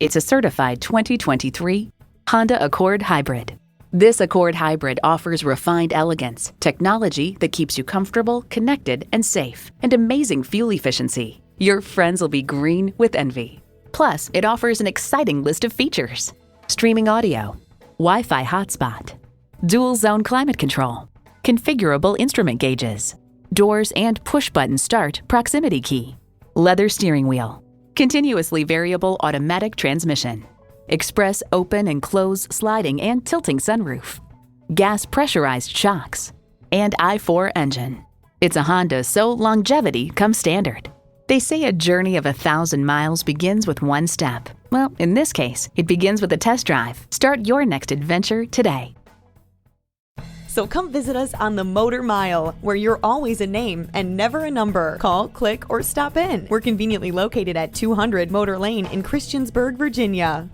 It's a certified 2023 Honda Accord Hybrid. This Accord Hybrid offers refined elegance, technology that keeps you comfortable, connected, and safe, and amazing fuel efficiency. Your friends will be green with envy. Plus, it offers an exciting list of features: streaming audio, Wi-Fi hotspot, dual zone climate control, configurable instrument gauges, doors and push-button start proximity key, leather steering wheel, continuously variable automatic transmission, express open and close sliding and tilting sunroof, gas pressurized shocks, and i4 engine. It's a Honda, so longevity comes standard. They say a journey of 1,000 miles begins with one step. Well, in this case, it begins with a test drive. Start your next adventure today. So come visit us on the Motor Mile, where you're always a name and never a number. Call, click, or stop in. We're conveniently located at 200 Motor Lane in Christiansburg, Virginia.